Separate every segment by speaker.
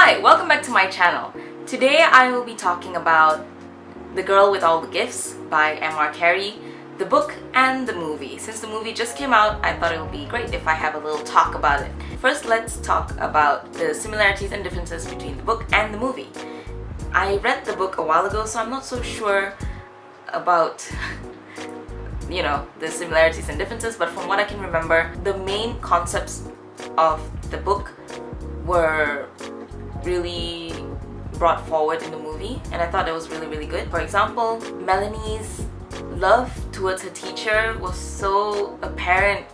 Speaker 1: Hi, welcome back to my channel. Today I will be talking about The Girl with All the Gifts by Carey, the book and the movie. Since the movie just came out, I thought it would be great if I have a little talk about it. First, let's talk about the similarities and differences between the book and the movie. I read the book a while ago, so I'm not so sure about the similarities and differences, but from what I can remember, the main concepts of the book were really brought forward in the movie, and I thought it was really good. For example, Melanie's love towards her teacher was so apparent,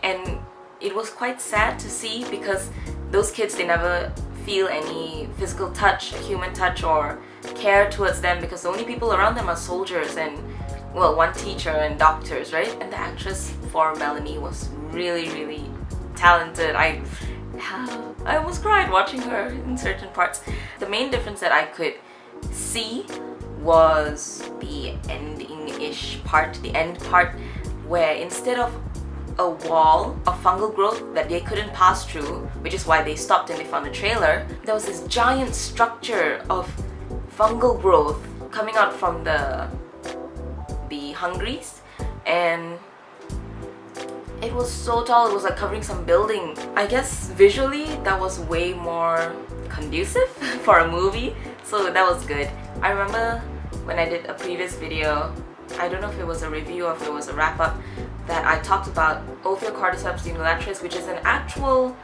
Speaker 1: and it was quite sad to see because those kids, they never feel any physical touch, human touch or care towards them because the only people around them are soldiers and, well, one teacher and doctors, right? And the actress for Melanie was really talented. I almost cried watching her in certain parts. The main difference that I could see was the ending-ish part, the end part, where instead of a wall of fungal growth that they couldn't pass through, which is why they stopped and they found a trailer, there was this giant structure of fungal growth coming out from the Hungries, and it was so tall, it was like covering some building. I guess visually that was way more conducive for a movie, so that was good. I remember when I did a previous video, I don't know if it was a review or if it was a wrap-up, that I talked about Ophiocordyceps unilateralis, which is an actual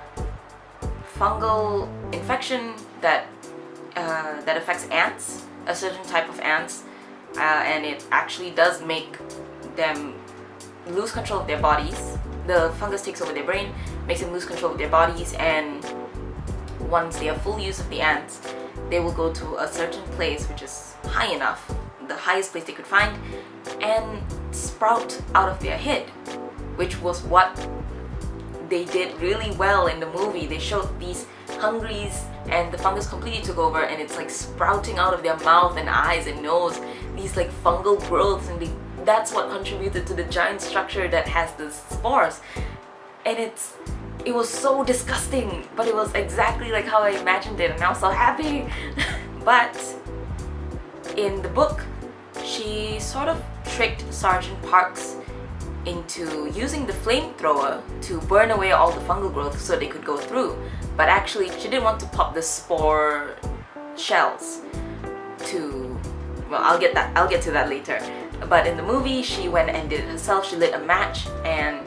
Speaker 1: fungal infection that affects ants, a certain type of ants, and it actually does make them lose control of their bodies. The fungus takes over their brain, makes them lose control of their bodies, and once they have full use of the ants, they will go to a certain place which is high enough, the highest place they could find, and sprout out of their head, which was what they did really well in the movie. They showed these hungries and the fungus completely took over, and it's like sprouting out of their mouth and eyes and nose, these like fungal growths, and that's what contributed to the giant structure that has the spores. And it was so disgusting, but it was exactly like how I imagined it, and I was so happy. But in the book, she sort of tricked Sergeant Parks into using the flamethrower to burn away all the fungal growth so they could go through. But actually, she didn't want to pop the spore shells to, well, I'll get to that later. But in the movie, she went and did it herself. She lit a match and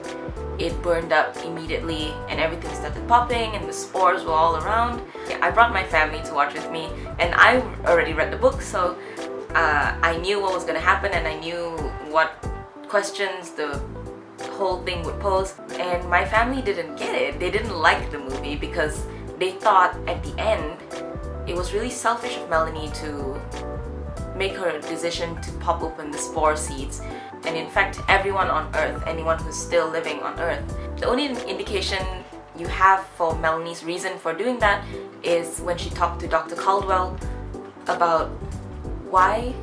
Speaker 1: it burned up immediately, and everything started popping and the spores were all around. I brought my family to watch with me, and I already read the book, so I knew what was going to happen, and I knew what questions the whole thing would pose. And my family didn't get it. They didn't like the movie because they thought at the end it was really selfish of Melanie to make her decision to pop open the spore seeds. And in fact, everyone on Earth, anyone who's still living on Earth, the only indication you have for Melanie's reason for doing that is when she talked to Dr. Caldwell about why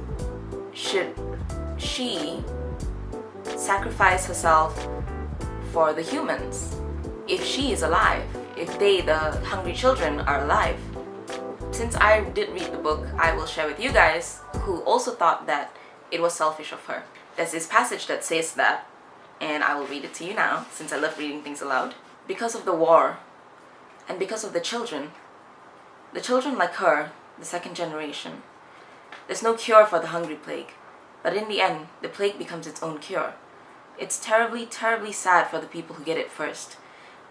Speaker 1: should she sacrifice herself for the humans if she is alive, if they, the hungry children, are alive. Since I did read the book, I will share with you guys who also thought that it was selfish of her. There's this passage that says that, and I will read it to you now since I love reading things aloud. Because of the war, and because of the children like her, the second generation, there's no cure for the hungry plague, but in the end, the plague becomes its own cure. It's terribly sad for the people who get it first,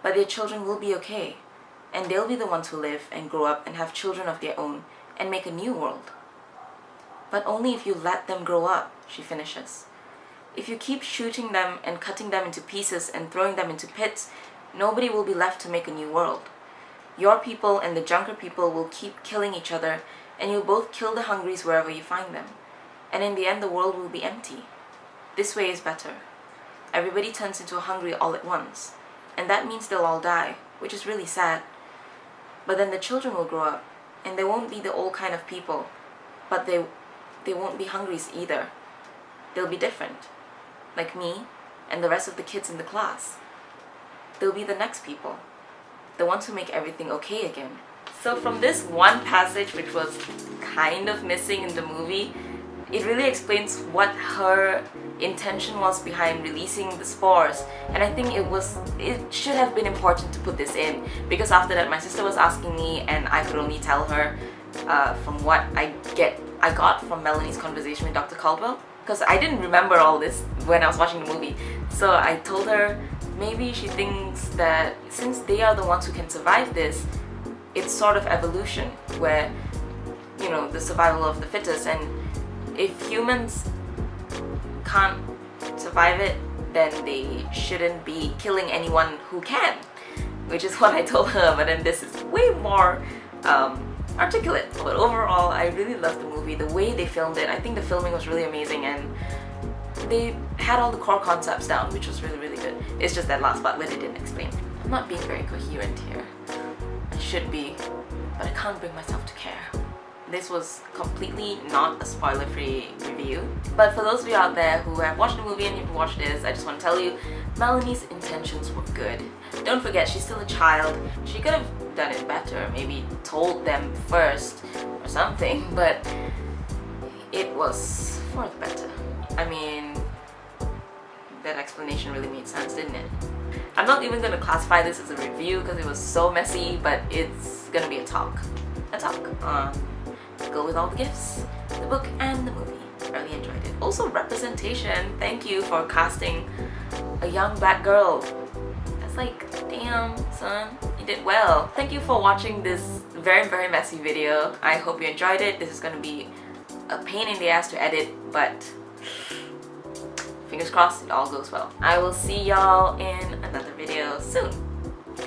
Speaker 1: but their children will be okay, and they'll be the ones who live and grow up and have children of their own and make a new world. But only if you let them grow up, she finishes. If you keep shooting them and cutting them into pieces and throwing them into pits, nobody will be left to make a new world. Your people and the Junker people will keep killing each other, and you'll both kill the hungries wherever you find them. And in the end, the world will be empty. This way is better. Everybody turns into a hungry all at once, and that means they'll all die, which is really sad. But then the children will grow up, and they won't be the old kind of people, but they won't be hungries either. They'll be different, like me and the rest of the kids in the class. They'll be the next people, the ones who make everything okay again. So from this one passage, which was kind of missing in the movie, it really explains what her intention was behind releasing the spores. And I think it should have been important to put this in, because after that my sister was asking me and I could only tell her from what I got from Melanie's conversation with Dr. Caldwell, because I didn't remember all this when I was watching the movie. So I told her maybe she thinks that since they are the ones who can survive this, it's sort of evolution, where, you know, the survival of the fittest, and if humans can't survive it, then they shouldn't be killing anyone who can, which is what I told her. But then this is way more articulate. But overall, I really loved the movie, the way they filmed it. I think the filming was really amazing, and they had all the core concepts down, which was really, really good. It's just that last part where they didn't explain. I'm not being very coherent here. I should be, but I can't bring myself to care. This was completely not a spoiler-free review. But for those of you out there who have watched the movie and you've watched this, I just want to tell you, Melanie's intentions were good. Don't forget, she's still a child. She could have done it better, maybe told them first or something, but it was for the better. I mean, that explanation really made sense, didn't it? I'm not even going to classify this as a review because it was so messy, but it's gonna be a talk on Go With All the Gifts, the book and the movie. I really enjoyed it. Also, representation. Thank you for casting a young black girl. That's like, damn son, you did well. Thank you for watching this very, very messy video. I hope you enjoyed it. This is gonna be a pain in the ass to edit, but fingers crossed it all goes well. I will see y'all in another video soon.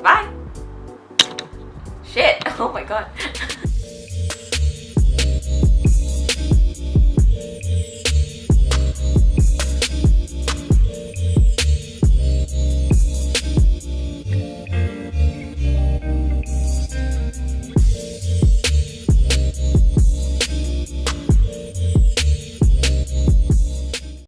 Speaker 1: Bye! Shit! Oh my god.